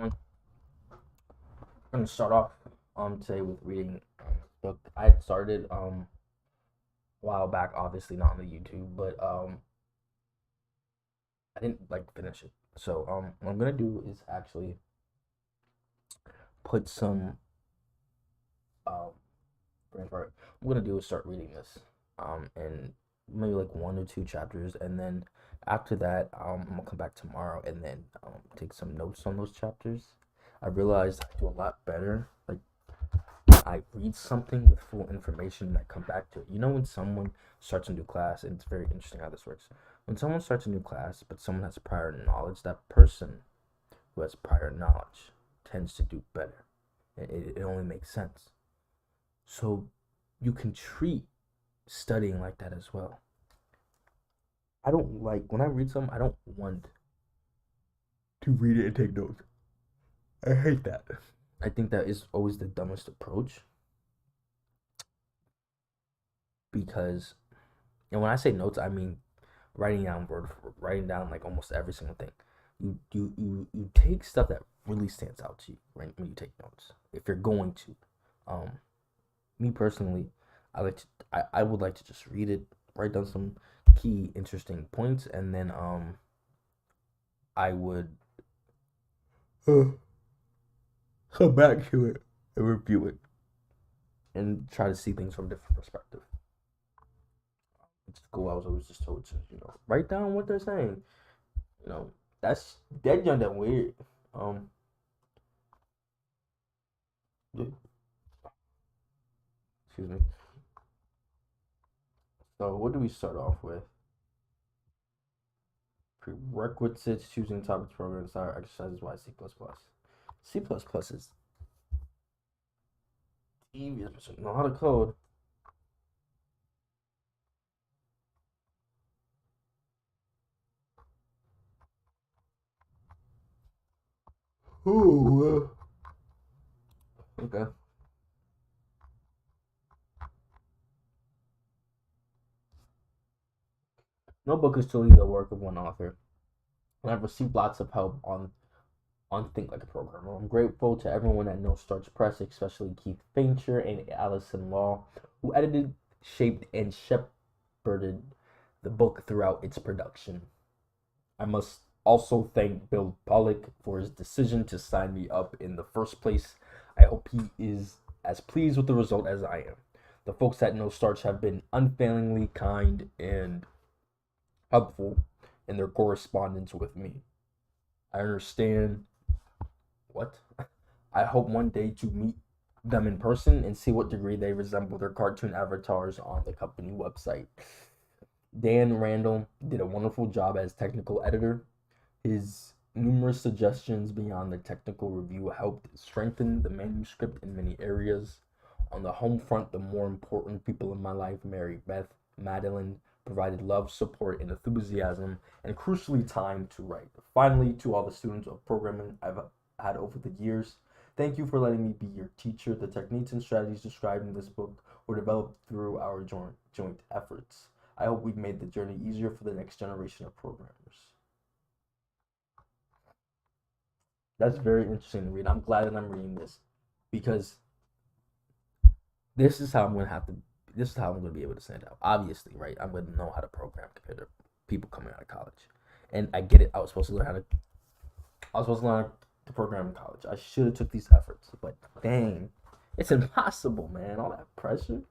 I'm gonna start off today with reading a book I had started a while back, obviously not on the YouTube, but I didn't like finish it. So what I'm gonna do is actually put some um brain fart. What I'm gonna do is start reading this and maybe like one or two chapters, and then after that I'm gonna come back tomorrow and then take some notes on those chapters. I realized I do a lot better like I read something with full information and I come back to it. You know, when someone starts a new class, and it's very interesting how this works. When someone starts a new class, but someone has prior knowledge, that person who has prior knowledge tends to do better. It only makes sense. So you can treat studying like that as well. I don't like when I read something, I don't want to read it and take notes. I hate that. I think that is always the dumbest approach because, and when I say notes, I mean writing down like almost every single thing. You take stuff that really stands out to you right when you take notes. If you're going to, um, me personally, I would like to just read it, write down some key interesting points, and then I would uh, come back to it and review it and try to see things from a different perspective. In school, I was always just told to write down what they're saying. You know that's that young that weird. Um, yeah, excuse me. So what do we start off with? Prerequisites, choosing topics, programs, style, exercises, why C++. C++ is devious, but you know how to code. Ooh, okay. No book is truly the work of one author, and I've received lots of help on Think Like a Programmer. I'm grateful to everyone at No Starch Press, especially Keith Fincher and Allison Law, who edited, shaped, and shepherded the book throughout its production. I must also thank Bill Pollock for his decision to sign me up in the first place. I hope he is as pleased with the result as I am. The folks at No Starch have been unfailingly kind and helpful in their correspondence with me. I understand what? I hope one day to meet them in person and see what degree they resemble their cartoon avatars on the company website. Dan Randall did a wonderful job as technical editor. His numerous suggestions beyond the technical review helped strengthen the manuscript in many areas. On the home front, the more important people in my life, Mary Beth, Madeline, provided love, support, and enthusiasm, and crucially, time to write. Finally, to all the students of programming I've had over the years, thank you for letting me be your teacher. The techniques and strategies described in this book were developed through our joint efforts. I hope we've made the journey easier for the next generation of programmers. That's very interesting to read. I'm glad that I'm reading this because this is how I'm gonna have to. This is how I'm gonna be able to stand out. Obviously, right? I'm gonna know how to program compared to people coming out of college, and I get it. I was supposed to learn how to. I was supposed to learn to program in college. I should have took these efforts, but dang, it's impossible, man. All that pressure.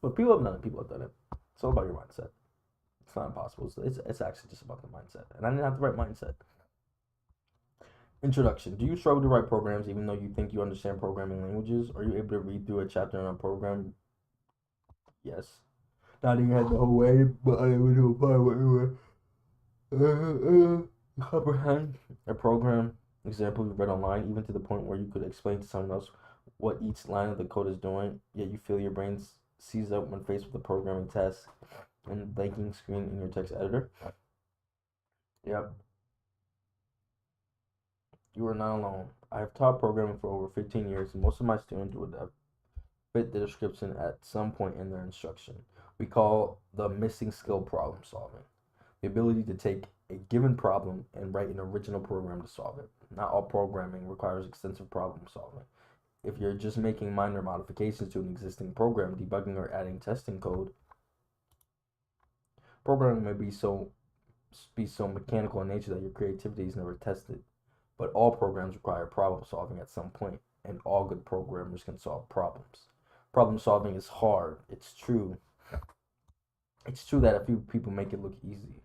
But people have done it. People have done it. It's all about your mindset. It's not impossible. It's actually just about the mindset, and I didn't have the right mindset. Introduction. Do you struggle to write programs even though you think you understand programming languages? Are you able to read through a chapter in a program? Yes. Nodding your head the whole way, but unable to apply what you were. Comprehend a program example you read online, even to the point where you could explain to someone else what each line of the code is doing, yet you feel your brain sees up when faced with a programming task and blanking screen in your text editor. Yep, you are not alone. I have taught programming for over 15 years, and most of my students would fit the description at some point in their instruction. We call the missing skill problem solving. The ability to take a given problem and write an original program to solve it. Not all programming requires extensive problem solving. If you're just making minor modifications to an existing program, debugging or adding testing code, programming may be so mechanical in nature that your creativity is never tested. But all programs require problem solving at some point, and all good programmers can solve problems. Problem solving is hard. It's true. It's true that a few people make it look easy.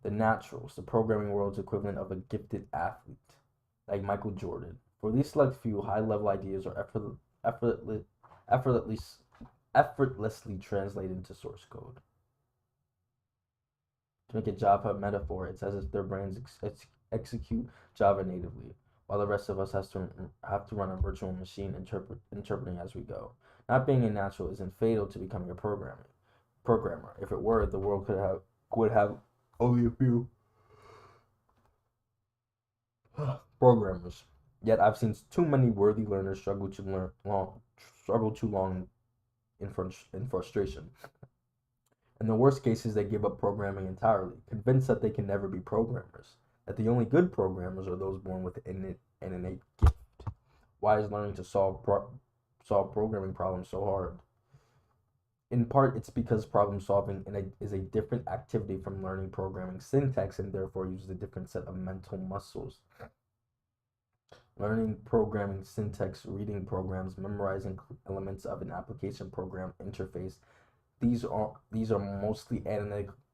The naturals, the programming world's equivalent of a gifted athlete, like Michael Jordan. For these select few, high-level ideas are effortlessly translated into source code. To make a Java metaphor, it's as if their brains execute Java natively, while the rest of us have to run a virtual machine interpreting as we go. Not being a natural isn't fatal to becoming a programmer. If it were, the world would have only a few programmers. Yet I've seen too many worthy learners struggle too long in frustration. In the worst cases, they give up programming entirely, convinced that they can never be programmers, that the only good programmers are those born with an innate gift. Why is learning to solve programming problems so hard? In part, it's because problem solving is a different activity from learning programming syntax and therefore uses a different set of mental muscles. Learning programming syntax, reading programs, memorizing elements of an application program interface, these are mostly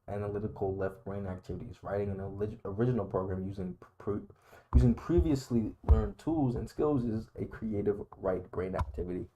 analytical left brain activities. Writing an original program using previously learned tools and skills is a creative right brain activity.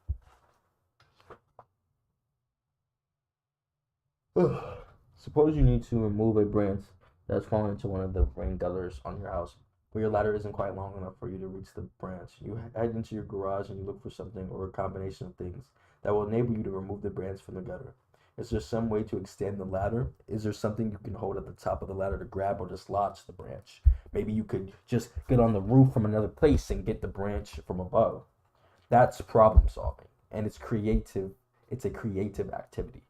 Suppose you need to remove a branch that's fallen into one of the rain gutters on your house, but your ladder isn't quite long enough for you to reach the branch. You head into your garage and you look for something or a combination of things that will enable you to remove the branch from the gutter. Is there some way to extend the ladder? Is there something you can hold at the top of the ladder to grab or dislodge the branch? Maybe you could just get on the roof from another place and get the branch from above. That's problem solving, and it's creative. It's a creative activity.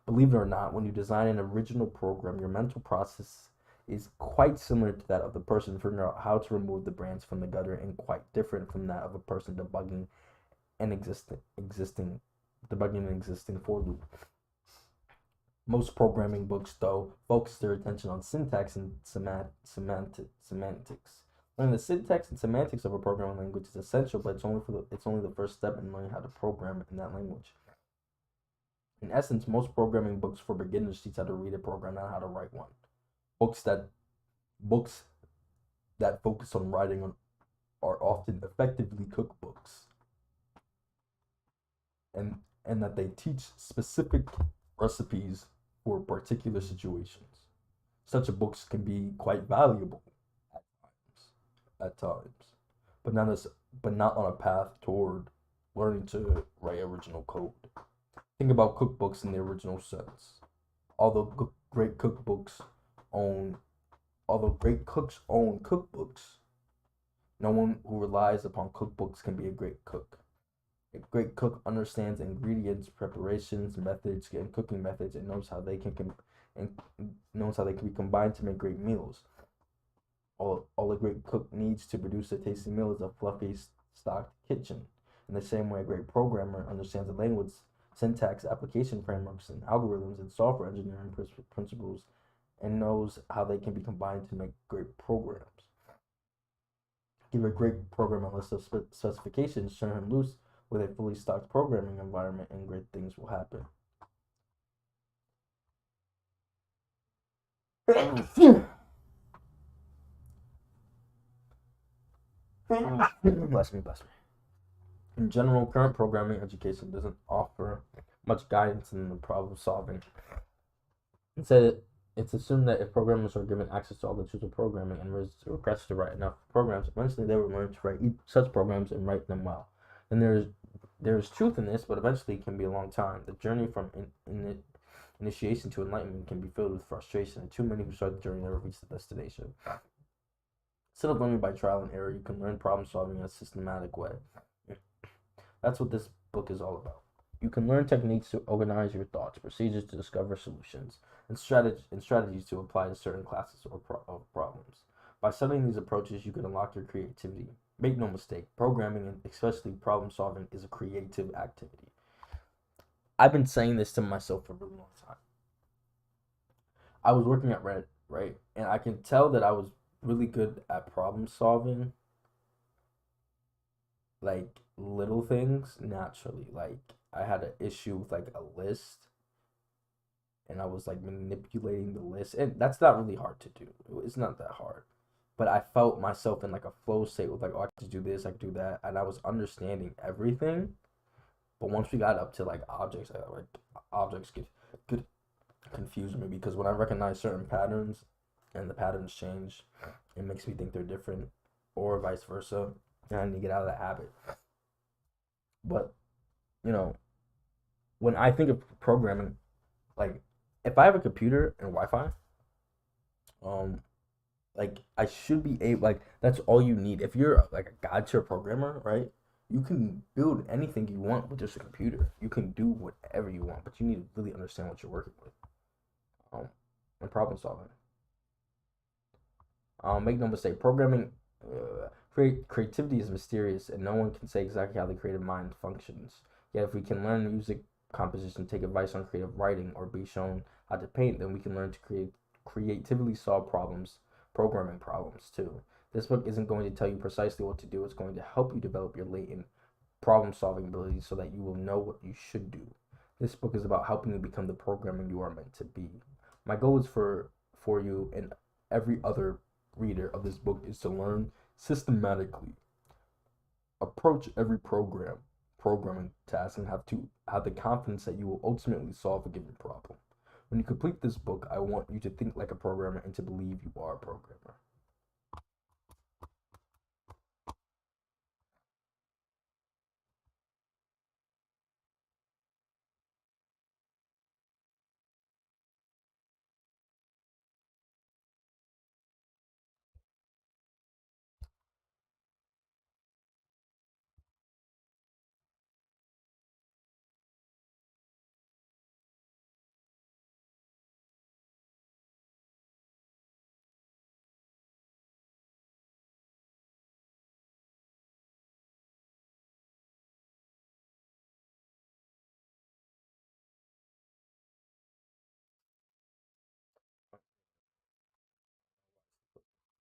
Believe it or not, when you design an original program, your mental process is quite similar to that of the person figuring out how to remove the branch from the gutter and quite different from that of a person debugging an existing for loop. Most programming books, though, focus their attention on syntax and semantics. Learning the syntax and semantics of a programming language is essential, but it's only the first step in learning how to program in that language. In essence, most programming books for beginners teach how to read a program, not how to write one. Books that focus on writing are often effectively cookbooks, and that they teach specific recipes for particular situations. Such books can be quite valuable at times, but not on a path toward learning to write original code. Think about cookbooks in the original sense. Although great cooks own cookbooks, no one who relies upon cookbooks can be a great cook. A great cook understands ingredients, preparations, methods, and cooking methods, and knows how they can be combined to make great meals. All a great cook needs to produce a tasty meal is a fluffy, stocked kitchen. In the same way, a great programmer understands the language, syntax, application frameworks, and algorithms and software engineering principles, and knows how they can be combined to make great programs. Give a great programmer a list of specifications, turn him loose with a fully stocked programming environment, and great things will happen. Bless me. In general, current programming education doesn't offer much guidance in the problem solving. Instead, it's assumed that if programmers are given access to all the tools of programming and requested to write enough programs, eventually they will learn to write such programs and write them well. And there's truth in this, but eventually it can be a long time. The journey from initiation to enlightenment can be filled with frustration, and too many who start the journey never reach the destination. Instead of learning by trial and error, you can learn problem solving in a systematic way. That's what this book is all about. You can learn techniques to organize your thoughts, procedures to discover solutions, and strategies to apply to certain classes of problems. By studying these approaches, you can unlock your creativity. Make no mistake, programming and especially problem solving is a creative activity. I've been saying this to myself for a really long time. I was working at Reddit, right? And I can tell that I was really good at problem solving, like little things naturally. Like I had an issue with like a list and I was like manipulating the list. And that's not really hard to do. It's not that hard. But I felt myself in like a flow state with like, oh, I can do this, I can do that. And I was understanding everything. But once we got up to like objects, like objects get confuse me because when I recognize certain patterns and the patterns change, it makes me think they're different, or vice versa. And I need to get out of that habit. But you know, when I think of programming, like if I have a computer and Wi-Fi, um, like I should be able, like that's all you need. If you're like a god tier programmer, right? You can build anything you want with just a computer. You can do whatever you want, but you need to really understand what you're working with. And problem solving. Make no mistake, programming, creativity is mysterious, and no one can say exactly how the creative mind functions. Yet, if we can learn music composition, take advice on creative writing, or be shown how to paint, then we can learn to creatively solve problems, programming problems too. This book isn't going to tell you precisely what to do. It's going to help you develop your latent problem solving abilities so that you will know what you should do. This book is about helping you become the programmer you are meant to be. My goal is for you and every other reader of this book is to learn systematically, approach every programming task, and have the confidence that you will ultimately solve a given problem. When you complete this book, I want you to think like a programmer and to believe you are a programmer.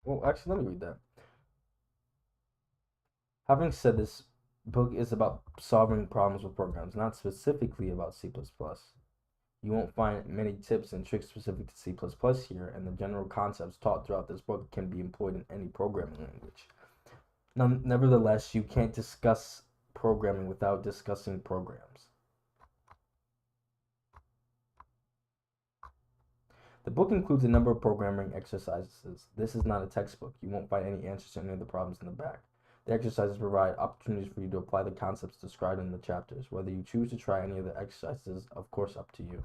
Well, actually, let me read that. Having said this, book is about solving problems with programs, not specifically about C++. You won't find many tips and tricks specific to C++ here, and the general concepts taught throughout this book can be employed in any programming language. Nevertheless, you can't discuss programming without discussing programs. The book includes a number of programming exercises. This is not a textbook. You won't find any answers to any of the problems in the back. The exercises provide opportunities for you to apply the concepts described in the chapters. Whether you choose to try any of the exercises, of course, up to you.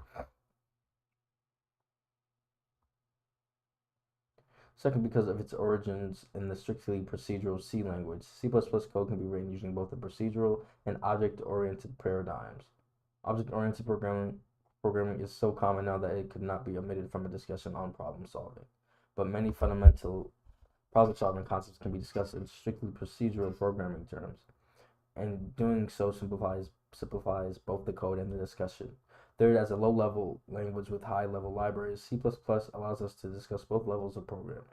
Second, because of its origins in the strictly procedural C language, C++ code can be written using both the procedural and object-oriented paradigms. Object-oriented programming is so common now that it could not be omitted from a discussion on problem solving. But many fundamental problem solving concepts can be discussed in strictly procedural programming terms, and doing so simplifies both the code and the discussion. Third, as a low-level language with high-level libraries, C++ allows us to discuss both levels of programming.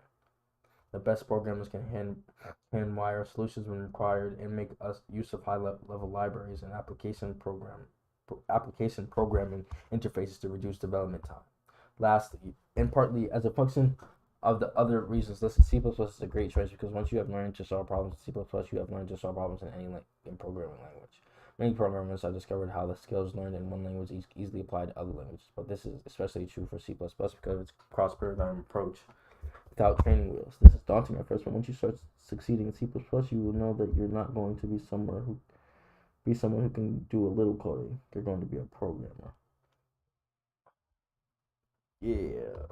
The best programmers can hand wire solutions when required and make use of high-level libraries and application programming interfaces to reduce development time. Lastly, and partly as a function of the other reasons listed, C++ is a great choice because once you have learned to solve problems in C++, you have learned to solve problems in any in programming language. Many programmers have discovered how the skills learned in one language easily applied to other languages, but this is especially true for C++ because of its cross-paradigm approach without training wheels. This is daunting at first, but once you start succeeding in C++, you will know that you're not going to be someone who can do a little coding. You're going to be a programmer. Yeah.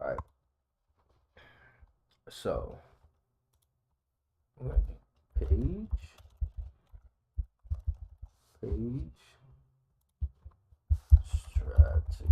All right. So I'm gonna do page strategies.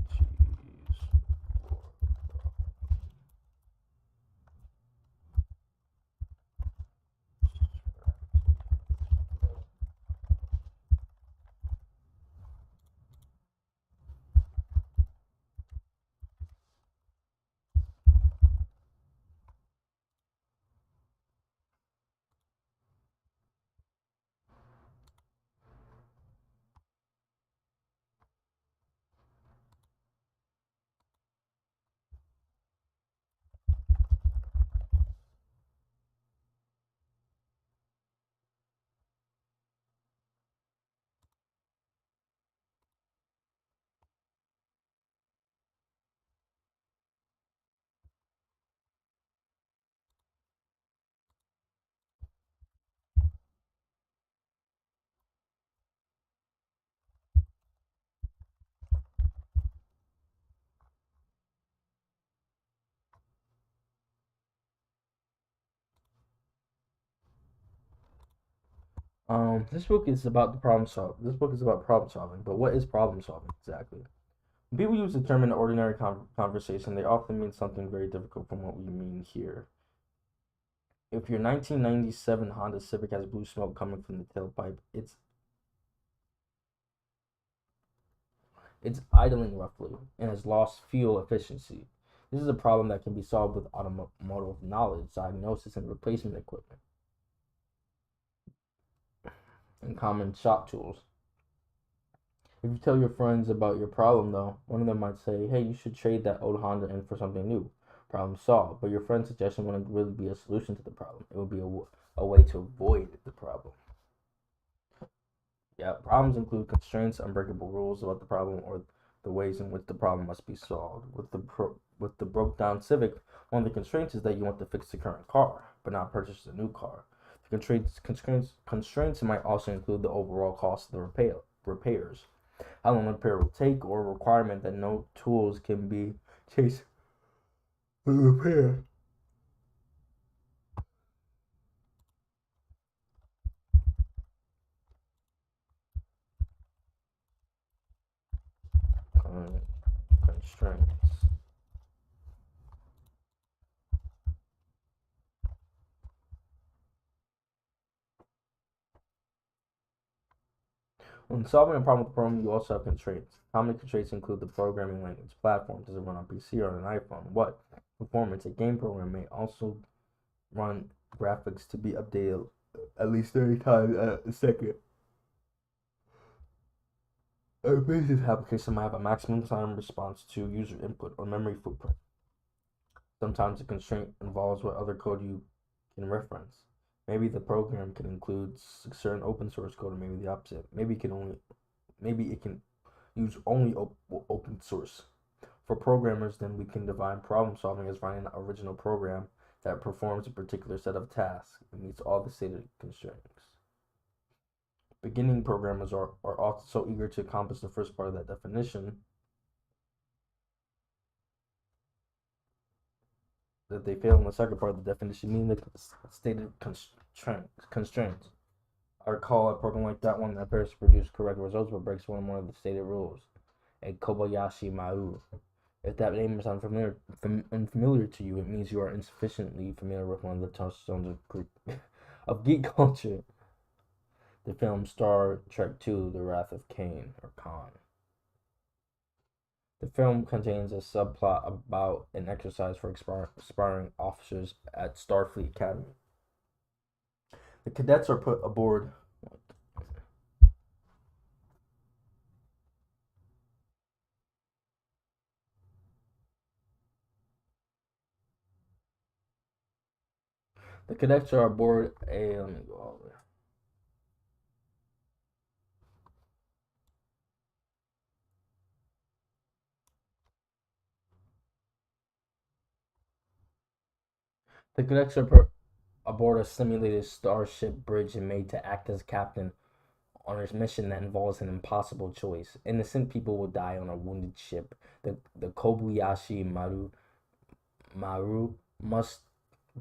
This book is about the problem solve. This book is about problem solving, but what is problem solving exactly? When people use the term in an ordinary conversation, they often mean something very difficult from what we mean here. If your 1997 Honda Civic has blue smoke coming from the tailpipe, it's idling roughly and has lost fuel efficiency. This is a problem that can be solved with automotive knowledge, diagnosis, and replacement equipment, and common shop tools. If you tell your friends about your problem, though, one of them might say, hey, you should trade that old Honda in for something new. Problem solved. But your friend's suggestion wouldn't really be a solution to the problem. It would be a way to avoid the problem. Yeah, problems include constraints, unbreakable rules about the problem, or the ways in which the problem must be solved. With the broke down Civic, one of the constraints is that you want to fix the current car, but not purchase a new car. The constraints might also include the overall cost of the repairs, how long the repair will take, or a requirement that no tools can be chased for the repair. Constraints. When solving a problem with a program, you also have constraints. Common constraints include the programming language, platform, does it run on PC or on an iPhone, what performance. A game program may also run graphics to be updated at least 30 times a second. A business application might have a maximum time response to user input or memory footprint. Sometimes a constraint involves what other code you can reference. Maybe the program can include certain open source code, or maybe the opposite. Maybe it can use only open source. For programmers, then we can define problem solving as writing an original program that performs a particular set of tasks and meets all the stated constraints. Beginning programmers are often so eager to accomplish the first part of that definition that they fail in the second part of the definition, meaning the stated constraints. I recall a program like that one that appears to produce correct results but breaks one or more of the stated rules. A Kobayashi Maru. If that name is unfamiliar to you, it means you are insufficiently familiar with one of the touchstones of geek culture. The film Star Trek II: The Wrath of Khan, or Khan. The film contains a subplot about an exercise for aspiring officers at Starfleet Academy. The cadets are put aboard. The cadets are aboard a. Let me go all the way. The cadets are aboard a simulated starship bridge and made to act as captain on a mission that involves an impossible choice. Innocent people will die on a wounded ship. The Kobayashi Maru must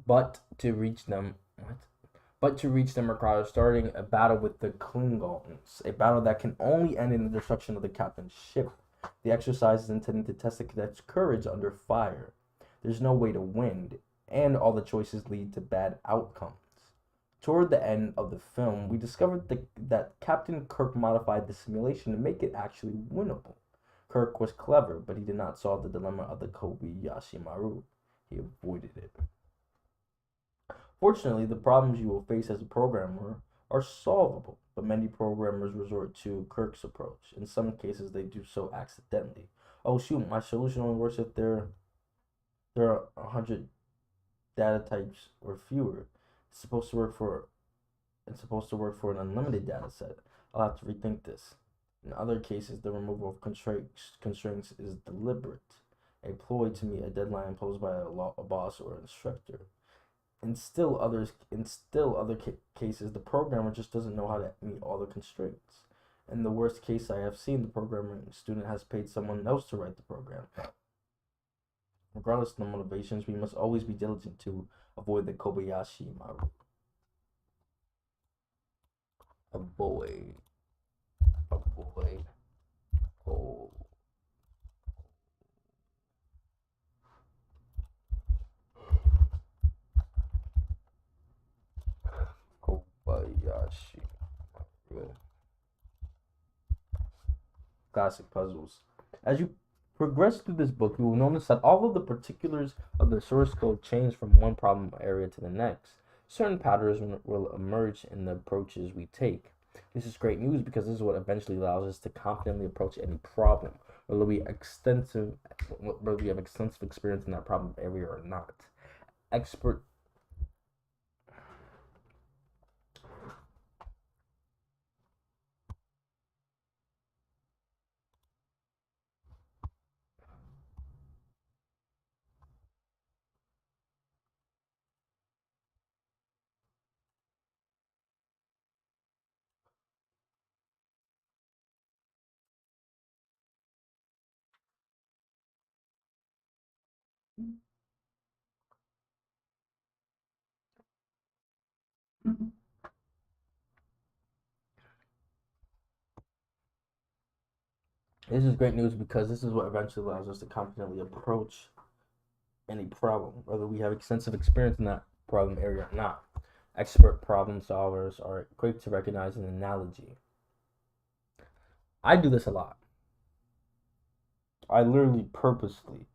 But to reach them, what? But to reach them requires starting a battle with the Klingons, a battle that can only end in the destruction of the captain's ship. The exercise is intended to test the cadet's courage under fire. There's no way to win, and all the choices lead to bad outcomes. Toward the end of the film, we discovered that Captain Kirk modified the simulation to make it actually winnable. Kirk was clever, but he did not solve the dilemma of the Kobayashi Maru. He avoided it. Fortunately, the problems you will face as a programmer are solvable, but many programmers resort to Kirk's approach. In some cases, they do so accidentally. Oh shoot, my solution only works if there are 100 data types or fewer. It's supposed to work for an unlimited data set. I'll have to rethink this. In other cases, the removal of constraints is deliberate, a ploy to meet a deadline imposed by a boss or instructor. In still other cases, the programmer just doesn't know how to meet all the constraints. In the worst case I have seen, the programming student has paid someone else to write the program. Regardless of the motivations, we must always be diligent to avoid the Kobayashi Maru. Avoid, avoid, oh, Kobayashi Maru. Classic puzzles. As you progress through this book, you will notice that all of the particulars of the source code change from one problem area to the next. Certain patterns will emerge in the approaches we take. This is great news because this is what eventually allows us to confidently approach any problem, whether we have extensive experience in that problem area or not. Expert This is great news because this is what eventually allows us to confidently approach any problem, whether we have extensive experience in that problem area or not. Expert problem solvers are quick to recognize an analogy. I do this a lot. I literally purposely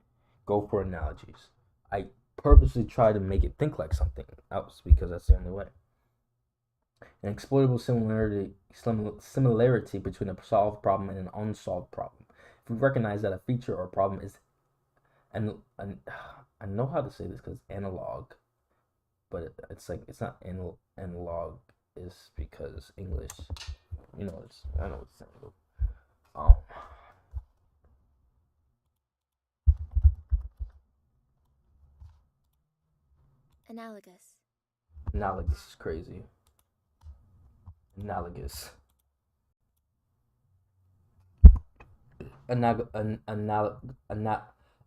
go for analogies. I purposely try to make it think like something else because that's the only way. An exploitable similarity between a solved problem and an unsolved problem. If we recognize that a feature or problem is I know how to say this because analog, but it's like it's not analog is because English, I know it's saying. Um, Analogous. analogous is crazy. Analogous.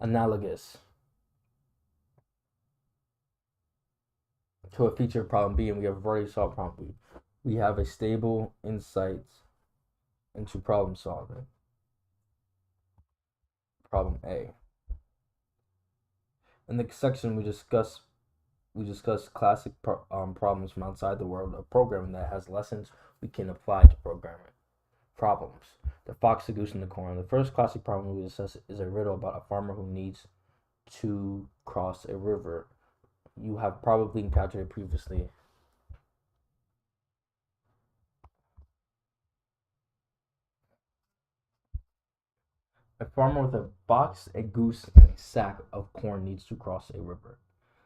Analogous to a feature problem B, and we have already solved problem B. We have a stable insight into problem solving. Problem A. In the section we discuss classic problems from outside the world of programming that has lessons we can apply to programming. Problems. The fox, the goose, and the corn. The first classic problem we discuss is a riddle about a farmer who needs to cross a river. You have probably encountered it previously. A farmer with a box, a goose, and a sack of corn needs to cross a river.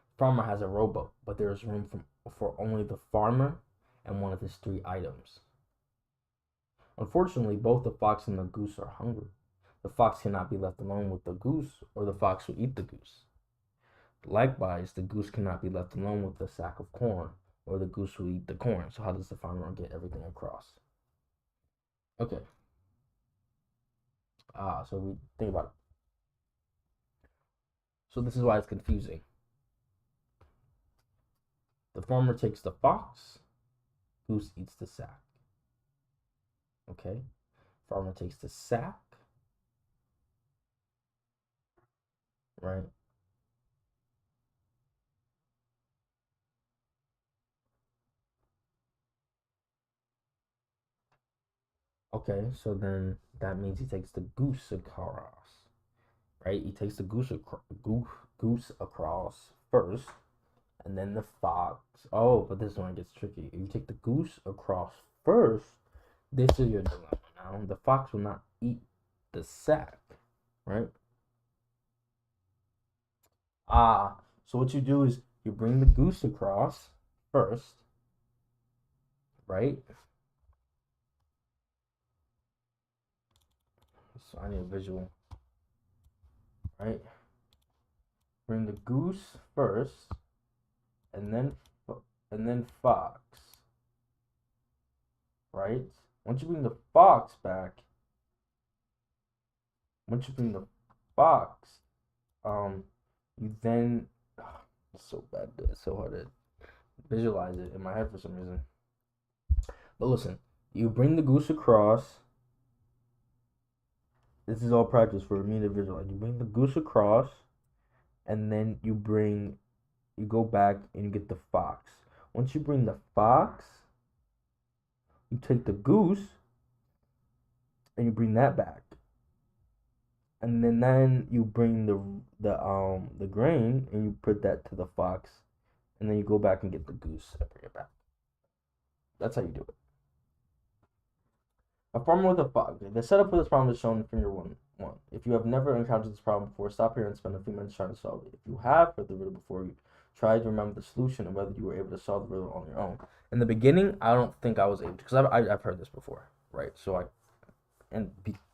The farmer has a rowboat, but there is room for only the farmer and one of his three items. Unfortunately, both the fox and the goose are hungry. The fox cannot be left alone with the goose, or the fox will eat the goose. Likewise, the goose cannot be left alone with the sack of corn, or the goose will eat the corn. So how does the farmer get everything across? Okay. So we think about it. So this is why it's confusing. The farmer takes the fox, goose eats the sack. Okay? Farmer takes the sack, right? Okay, so then that means he takes the goose across, right? He takes the goose across first, and then the fox. Oh, but this one gets tricky. If you take the goose across first, this is your dilemma now. The fox will not eat the sack, right? So what you do is you bring the goose across first, right? So I need a visual, right? Bring the goose first, and then fox, right? Once you bring the fox back, once you bring the fox, you then it's so bad, it's so hard to visualize it in my head for some reason. But listen, you bring the goose across. This is all practice for me to visualize. You bring the goose across, and then you go back and you get the fox. Once you bring the fox, you take the goose and you bring that back. And then you bring the grain and you put that to the fox, and then you go back and get the goose and bring it back. That's how you do it. A farmer with a fox. The setup for this problem is shown in figure 1. If you have never encountered this problem before, stop here and spend a few minutes trying to solve it. If you have read the riddle before, you try to remember the solution and whether you were able to solve the riddle on your own. In the beginning, I don't think I was able to, because I've heard this before, right?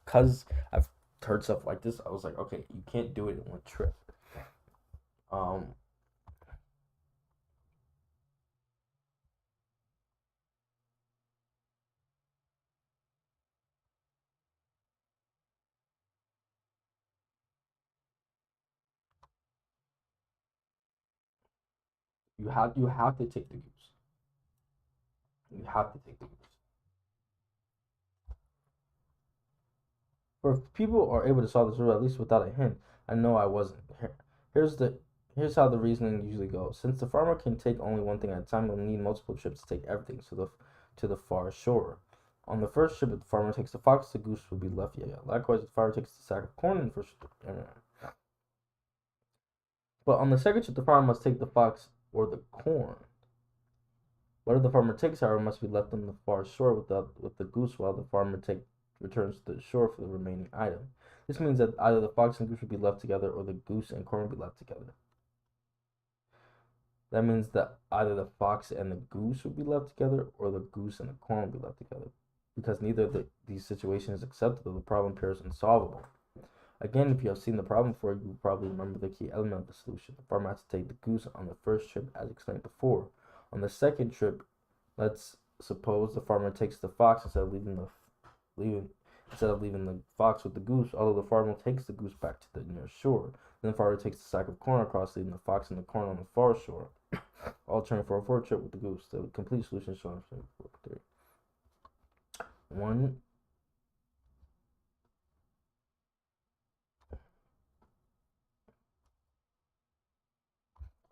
Because I've heard stuff like this, I was like, okay, you can't do it in one trip. You have to take the goose. You have to take the goose. For if people are able to solve this riddle at least without a hint, I know I wasn't. Here's the here's how the reasoning usually goes. Since the farmer can take only one thing at a time, he'll need multiple trips to take everything to the far shore. On the first trip, if the farmer takes the fox, the goose will be left. Yeah. Likewise, if the farmer takes the sack of corn in the first trip. But on the second trip, the farmer must take the fox or the corn. Whatever the farmer takes, however, must be left on the far shore with the goose, while the farmer returns to the shore for the remaining item. This means that either the fox and goose will be left together, or the goose and corn will be left together. That means that either the fox and the goose will be left together, or the goose and the corn will be left together. Because neither of these situations is acceptable, the problem appears unsolvable. Again, if you have seen the problem before, you will probably remember the key element of the solution. The farmer has to take the goose on the first trip, as explained before. On the second trip, let's suppose the farmer takes the fox instead of leaving the fox with the goose, although the farmer takes the goose back to the near shore. Then the farmer takes the sack of corn across, leaving the fox and the corn on the far shore. All turn for a fourth trip with the goose. The complete solution is shown in 3. 1.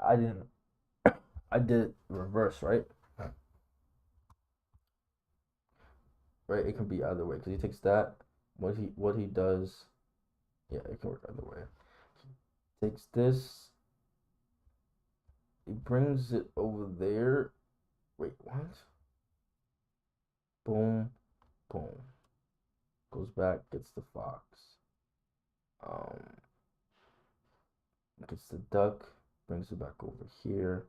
I did reverse, right? Right, it can be either way because he takes that. What he does, yeah, it can work either way. He takes this, he brings it over there. Wait, what? Boom, boom. Goes back, gets the fox. Gets the duck, brings it back over here.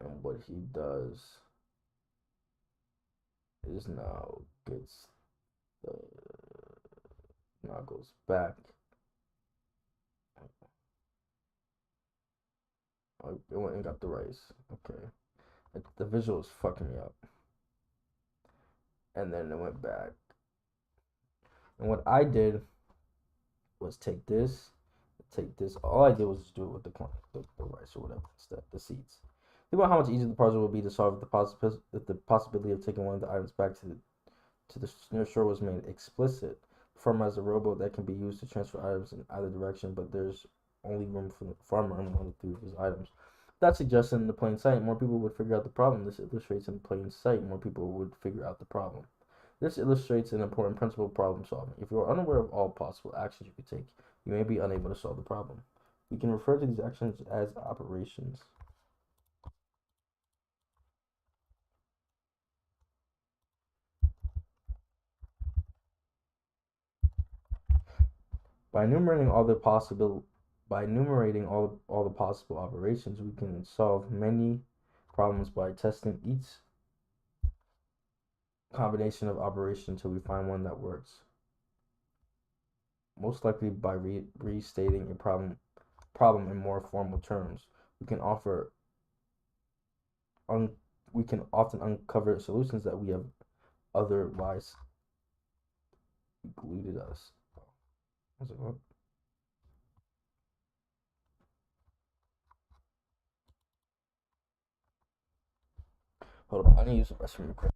And what he does is now goes back. Oh, it went and got the rice. Okay. The visual is fucking me up. And then it went back. And what I did was take this, take this. All I did was just do it with the rice or whatever instead, the seeds. Think about how much easier the puzzle would be to solve if the possibility of taking one of the items back to the near shore was made explicit. The farmer has a rowboat that can be used to transfer items in either direction, but there's only room for the farmer on one of three of his items. That suggested in the plain sight, more people would figure out the problem. This illustrates in plain sight, more people would figure out the problem. This illustrates an important principle of problem solving. If you are unaware of all possible actions you could take, you may be unable to solve the problem. We can refer to these actions as operations. By enumerating all the possible by enumerating all the possible operations, we can solve many problems by testing each combination of operations until we find one that works. Most likely by restating a problem in more formal terms. We can offer un, we can often uncover solutions that we have otherwise eluded us. Hold on, I need to use the restroom quick.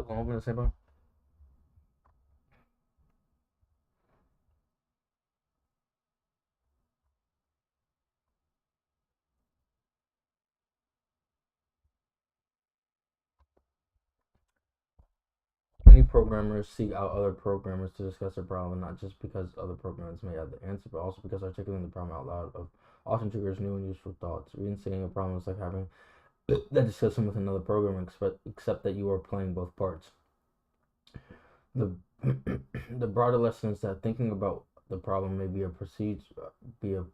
Open the same bar. Many programmers seek out other programmers to discuss their problem, not just because other programmers may have the answer, but also because articulating the problem out loud often triggers new and useful thoughts. Reinstating a problem is like having that discussion with another programmer, except that you are playing both parts. The the broader lesson is that thinking about the problem may be be a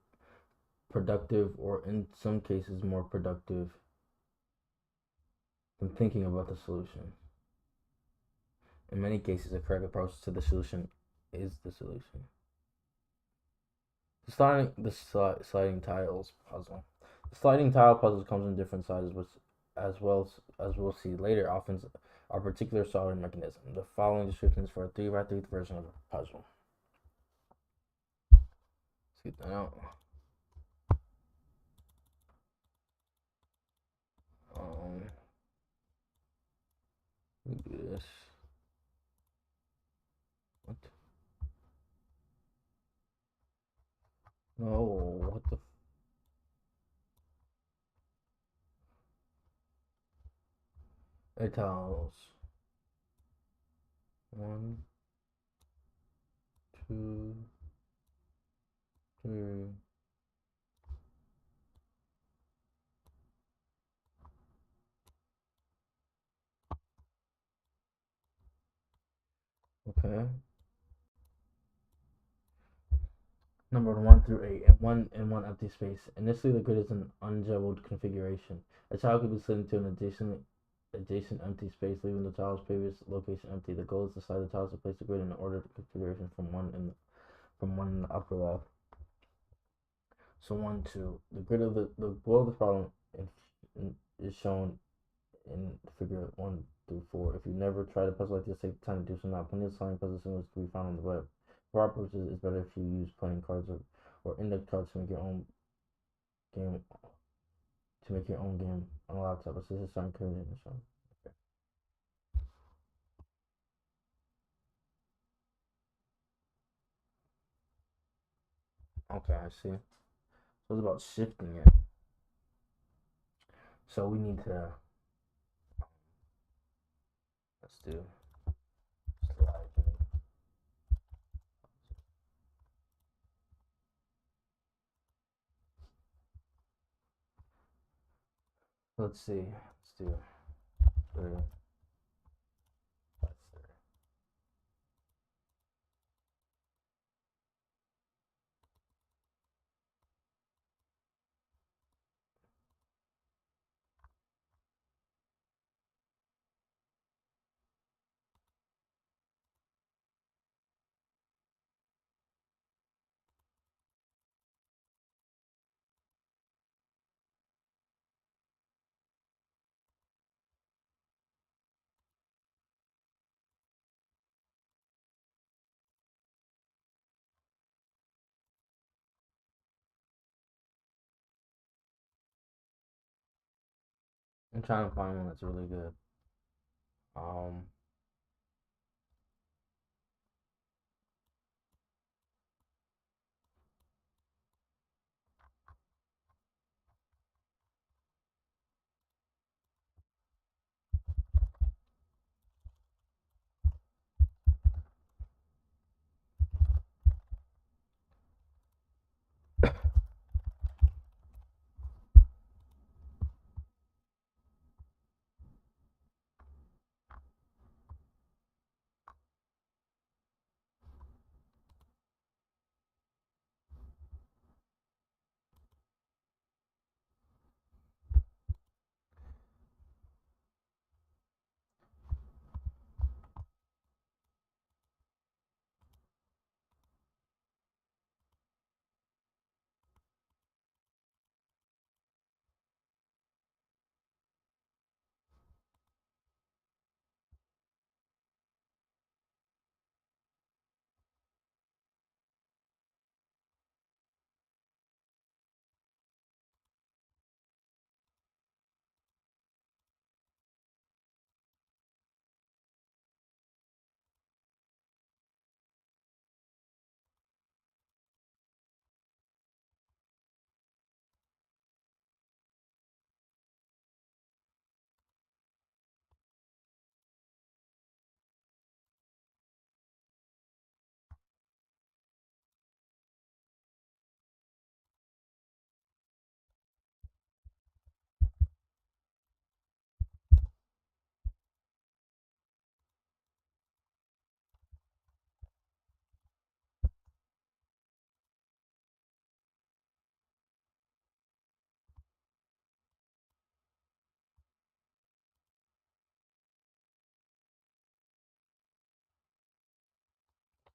productive, or in some cases more productive than thinking about the solution. In many cases, a correct approach to the solution is the solution. Sliding tiles puzzle. The sliding tile puzzle comes in different sizes, which, as we'll see later, often are particular solving mechanism. The following description is for a 3x3 version of a puzzle. Let's get that out. Let me do this. What? No, what the? It tells 1, 2, 3. Okay. Numbered 1 through 8, and one empty space. Initially, the grid is an unjumbled configuration. A tile could be slid into an adjacent empty space, leaving the tile's previous location empty. The goal is to slide the tiles to place the grid in an ordered configuration from one in the upper left. So 1, 2. The grid of the goal of the problem is shown in figure 1 through 4. If you never tried a puzzle like this, take the time to do so now. Plenty of sliding puzzle symbols can be found on the web. For our purposes, it's better if you use playing cards or index cards to make your own game on a laptop. But this is some encouraging. Okay, I see. So it's about shifting it. So we need to let's do sliding. Let's see. Let's do 3. That's 3. I'm trying to find one that's really good. Um,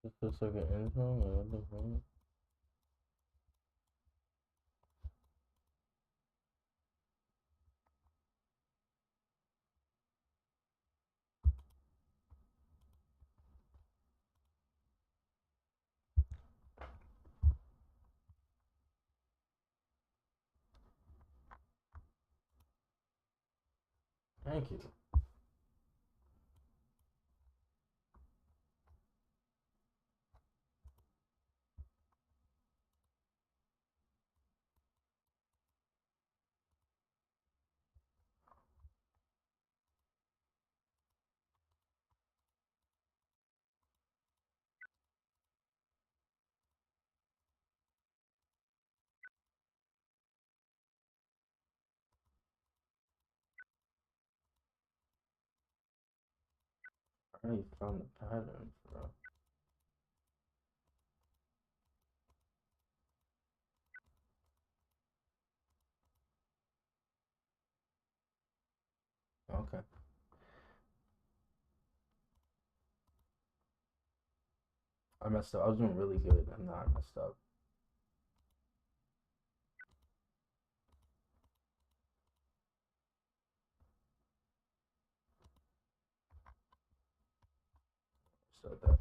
This looks like an intro. What the fuck? Thank you. I already found the patterns, bro. Okay. I messed up. I was doing really good, and now I messed up. Said that.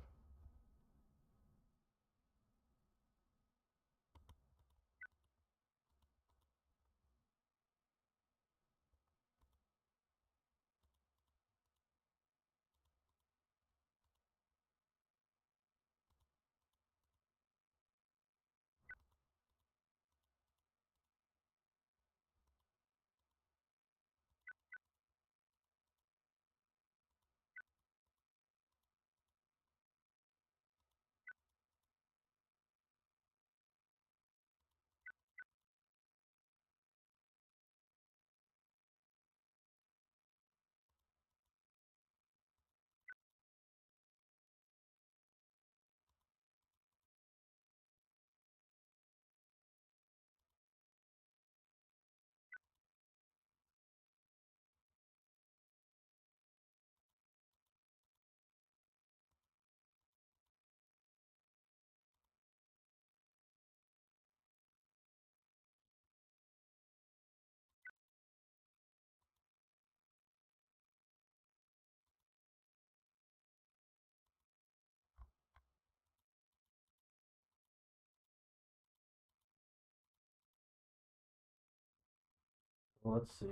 Let's see.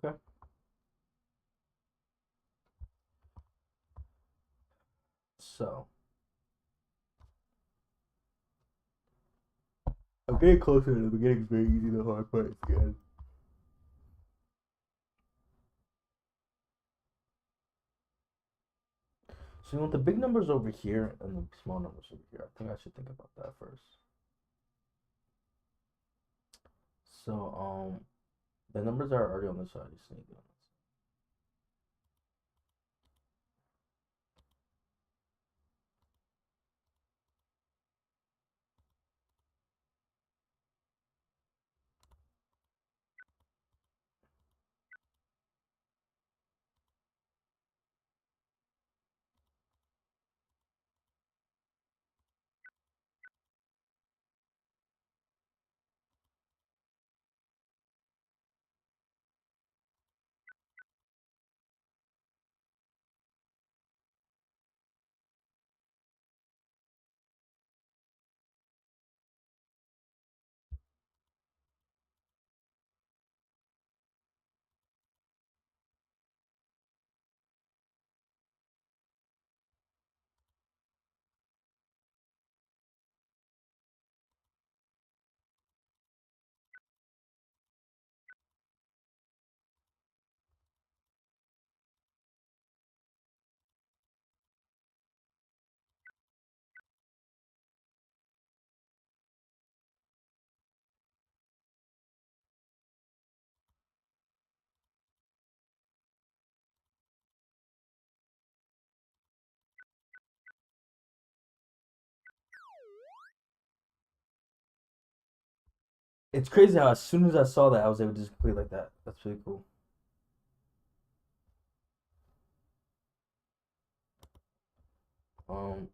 Okay. So I'm getting closer to the beginning. It's very easy. The hard part is the end. So you want the big numbers over here and the small numbers over here. I think I should think about that first. So the numbers are already on this side. You just need to. It's crazy how as soon as I saw that, I was able to just complete like that. That's really cool. Um,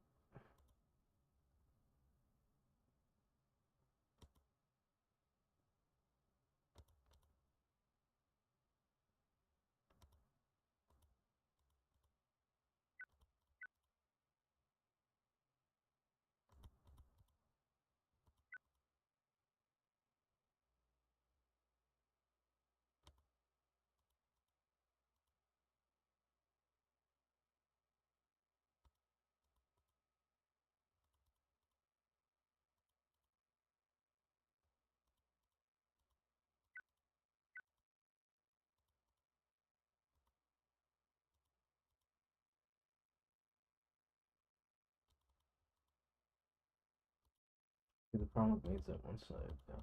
the problem with me is that one side.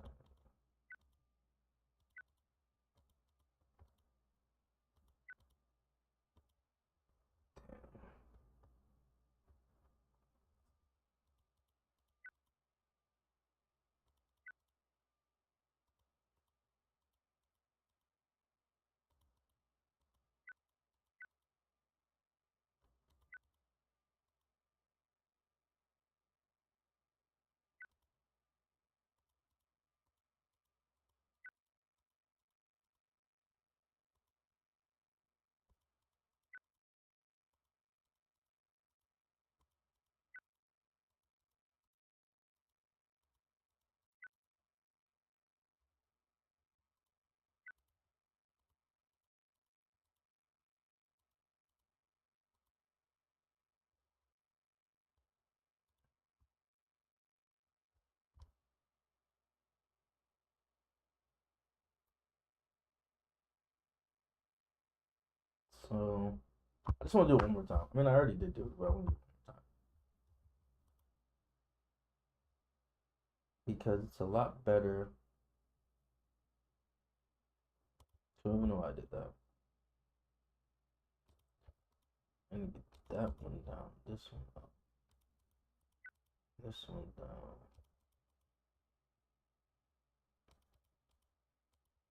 So I just want to do it one more time. I mean, I already did do it, but I want to do it one more time because it's a lot better. So I don't even know why I did that. And get that one down, this one up, this one down.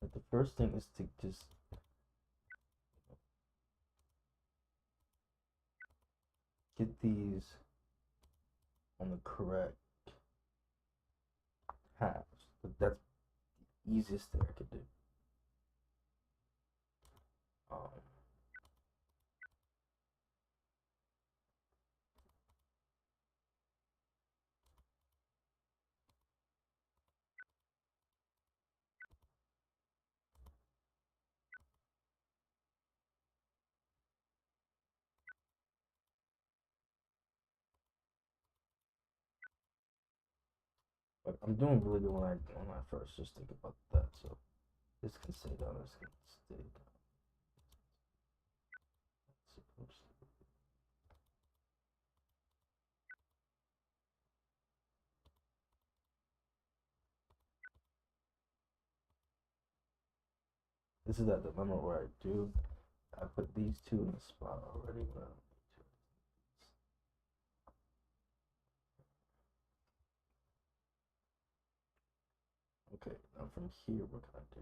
But the first thing is to just get these on the correct halves. But that's the easiest thing I could do. Um, but I'm doing really good when I first just think about that. So this can stay down. This can stay down. This is that dilemma where I put these two in the spot already. Okay, now from here, what can I do?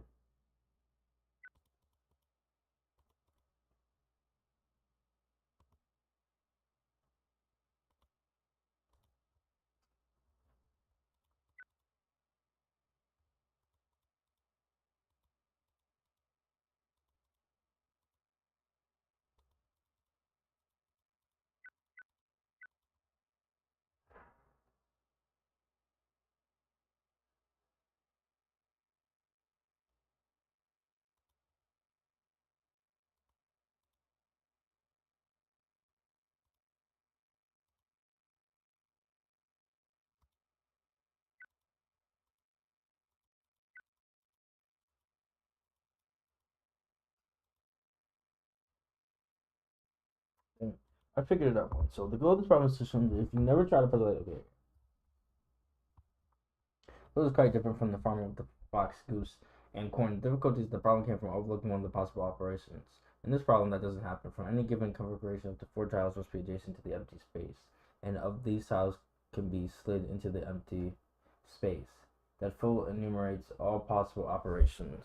Yeah, I figured it out once. So the goal of this problem is to show that if you never try to put it okay, this is quite different from the farming with the fox, goose, and corn. The difficulties the problem came from overlooking one of the possible operations. In this problem, that doesn't happen. From any given configuration, up to 4 tiles must be adjacent to the empty space, and of these tiles can be slid into the empty space. that full enumerates all possible operations.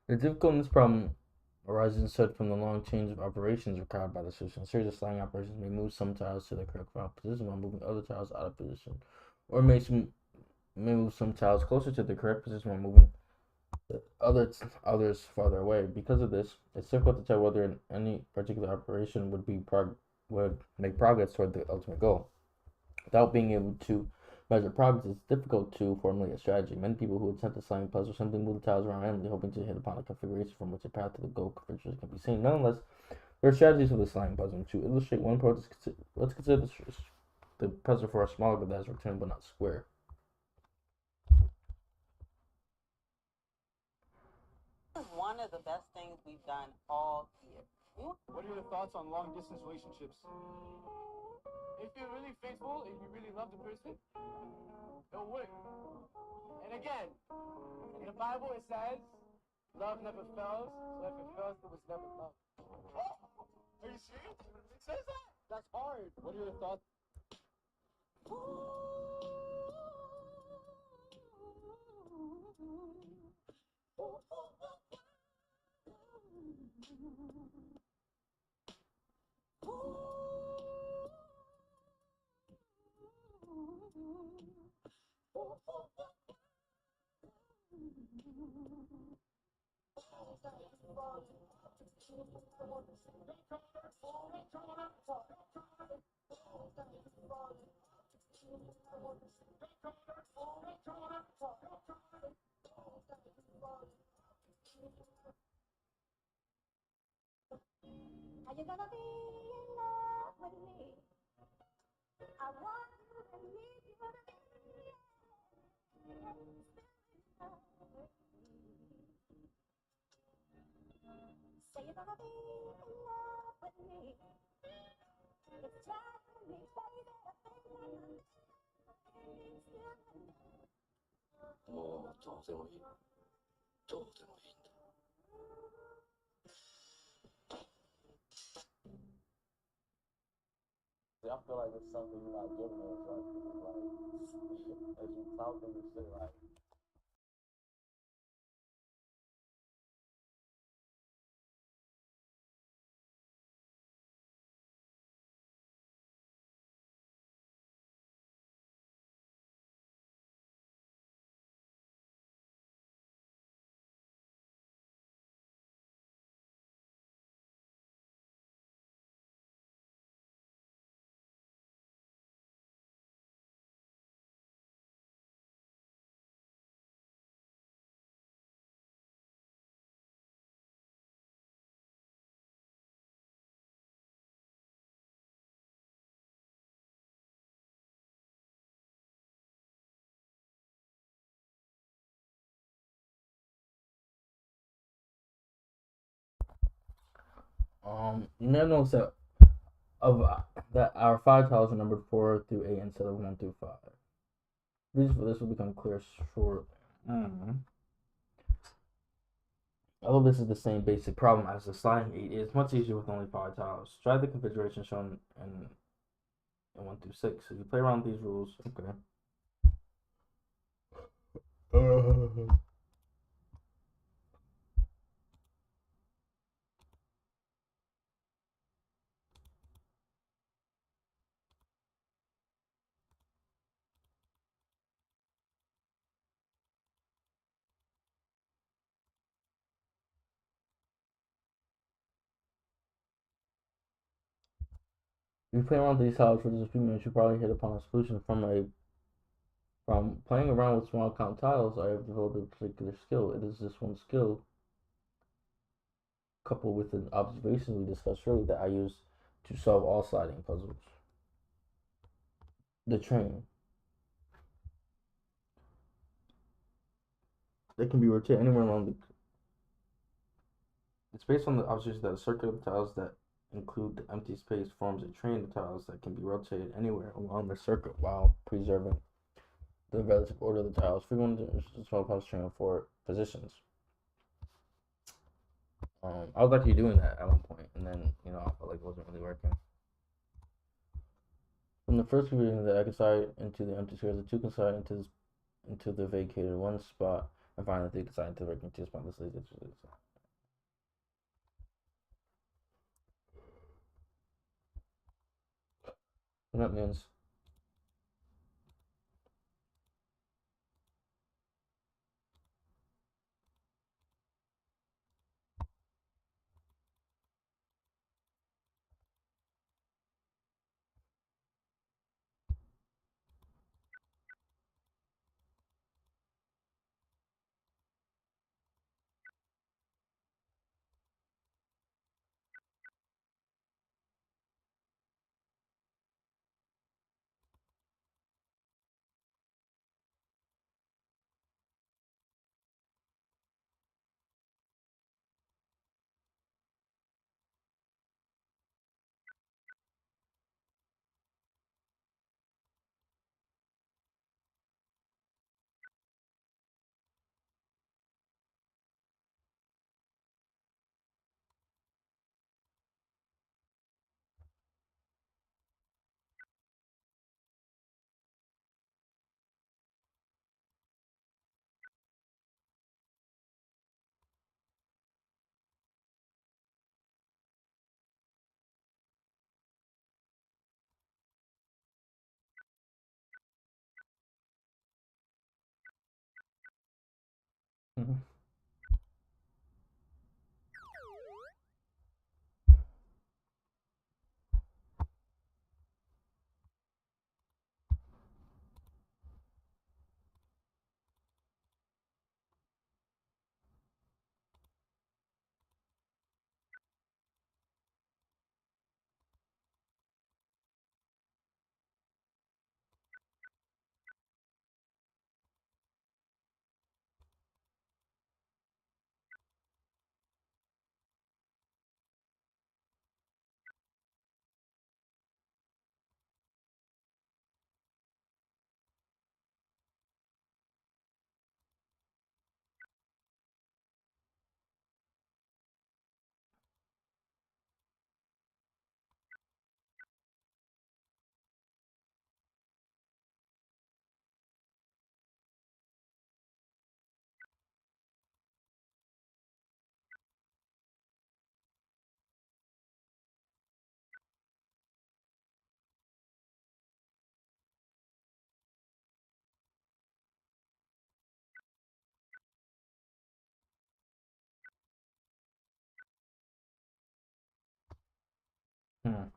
The difficulty in this problem arises instead from the long change of operations required by the system. A series of sliding operations may move some tiles to the correct final position while moving other tiles out of position, or may move some tiles closer to the correct position while moving others farther away. Because of this, it's difficult to tell whether any particular operation would make progress toward the ultimate goal. Without being able to measure progress, it's difficult to formulate a strategy. Many people who attempt the sliding puzzle simply move the tiles around randomly, hoping to hit upon a configuration from which a path to the goal configuration can be seen. Nonetheless, there are strategies for the sliding puzzle. To illustrate one approach, let's consider the puzzle for a smaller but that is rectangle but not square. One of the best things we've done all year. What are your thoughts on long distance relationships? If you're really faithful and you really love the person, it'll work. And again, in the Bible it says, love never fails, so if it fails, it was never love. Are you serious? It says that? That's hard. What are your thoughts? Are you gonna be in love with me? I want you to need you to be still in love with me. Say you're gonna be in love with me. It's driving me crazy to think that I'm still in love. どうでもいい。どうでもいいんだ。I feel like it's something you're not giving us, as you talking and shit, like. You may have noticed that that our 5 tiles are numbered 4 through 8 instead of 1 through 5. Reasons for this will become clear shortly. Although this is the same basic problem as the sliding 8, it is much easier with only 5 tiles. Try the configuration shown in 1 through 6. If you play around with these rules, okay. If you play around with these tiles for just a few minutes, you probably hit upon a solution from playing around with small count tiles. I have developed a particular skill. It is this one skill, coupled with the observations we discussed earlier, that I use to solve all sliding puzzles. The train. They can be rotated anywhere along the. It's based on the observation that a circuit of tiles that include the empty space forms a train of tiles that can be rotated anywhere along the circuit while preserving the relative order of the tiles. Frequently, a small puzzle string of 4 positions. I was actually doing that at one point, and then I felt like it wasn't really working. From the first configuration, the I can slide into the empty squares, the 2 can slide into the vacated 1 spot, I finally think scientific and just honestly. What up, means? Mm-hmm. Hmm.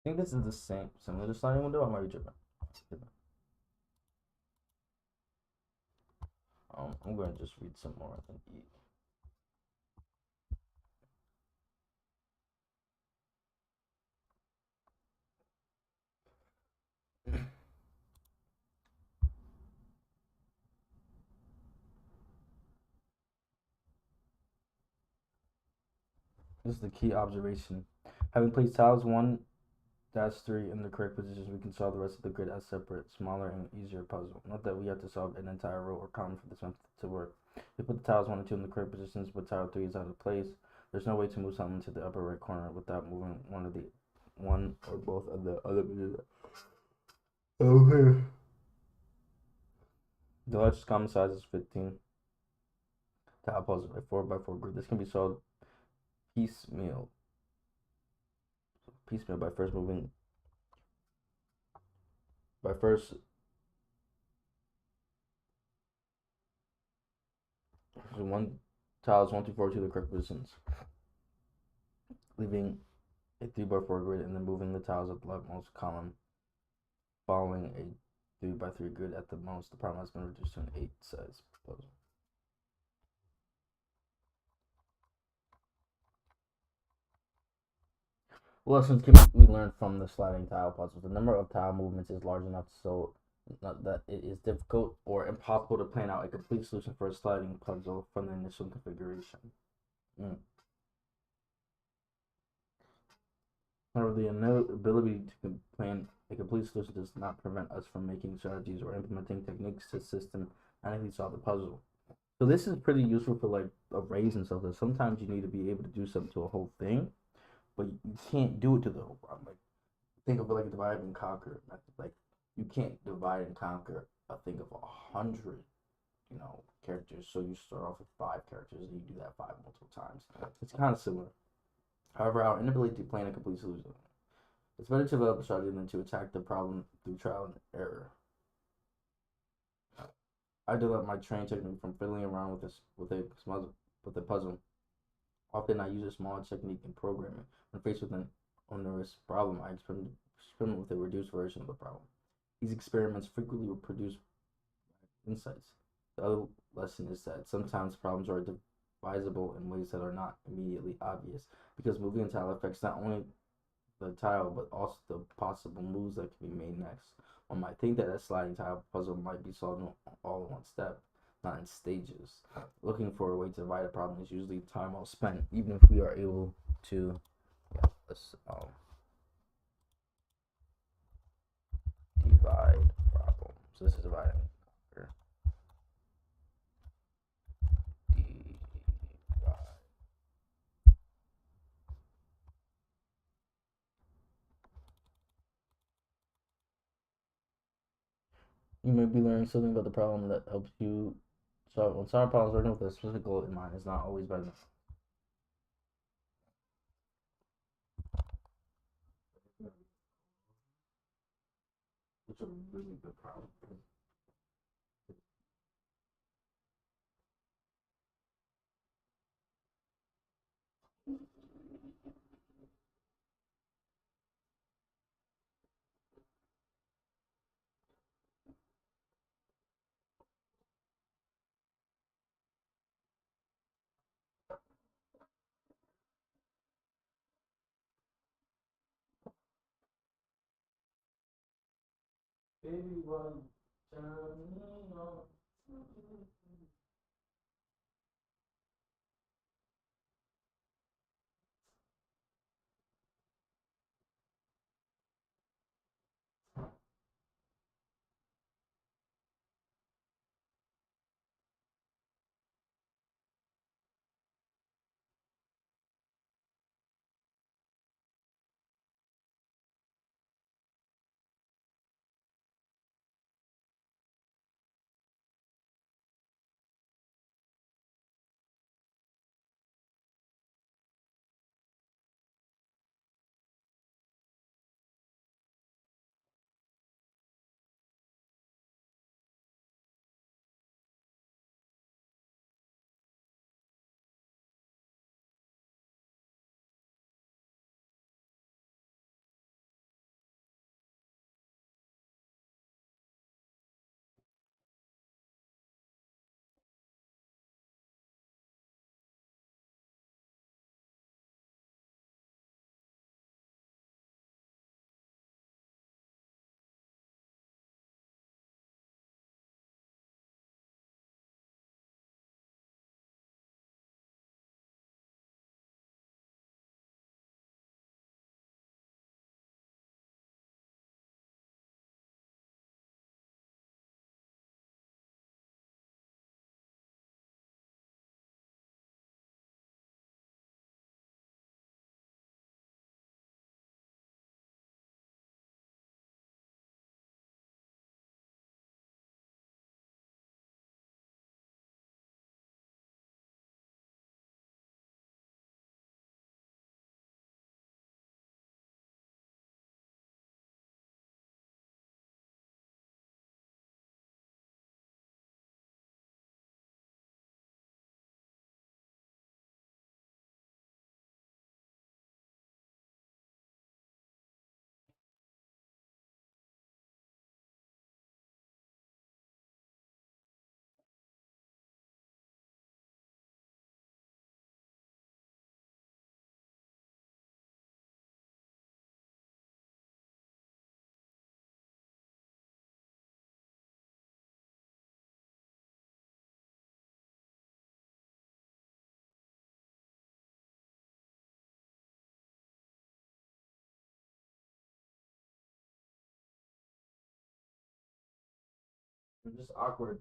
I think this is the same, similar to sliding window. I might be tripping. I'm going to just read some more and eat. This is the key observation. Having placed tiles 1-3 in the correct positions, we can solve the rest of the grid as separate, smaller, and easier puzzle. Note that we have to solve an entire row or column for this method to work. We put the tiles 1 and 2 in the correct positions, but tile 3 is out of place. There's no way to move something to the upper right corner without moving one or both of the other positions. Okay. The largest common size is 15. Tile puzzle by 4x4 grid. This can be solved piecemeal by first moving one tiles 1 through 4 to the correct positions, leaving a 3x4 grid and then moving the tiles at the leftmost column, following a 3x3 grid at the most. The problem has been reduced to an 8 size puzzle. Lessons can we learn from the sliding tile puzzle. The number of tile movements is large enough so that it is difficult or impossible to plan out a complete solution for a sliding puzzle from the initial configuration. However, the inability to plan a complete solution does not prevent us from making strategies or implementing techniques to systematically solve the puzzle. So this is pretty useful for like arrays and stuff. That sometimes you need to be able to do something to a whole thing, but you can't do it to the whole problem. Like think of it like a divide and conquer method. Like you can't divide and conquer a thing of 100, characters. So you start off with 5 characters and you do that 5 multiple times. It's kind of similar. However, our inability to plan a complete solution. It's better to develop a strategy than to attack the problem through trial and error. I developed my training technique from fiddling around with a puzzle. Often I use a small technique in programming. When faced with an onerous problem, I experiment with a reduced version of the problem. These experiments frequently produce insights. The other lesson is that sometimes problems are divisible in ways that are not immediately obvious, because moving a tile affects not only the tile but also the possible moves that can be made next. One might think that a sliding tile puzzle might be solved all in one step, not in stages. Looking for a way to divide a problem is usually time well spent, even if we are able to divide problems. So this is dividing. You may be learning something about the problem that helps you solve. When solving problems, working with a specific goal in mind is not always better. It's a really good problem. Baby, one, turn me on. It's just awkward.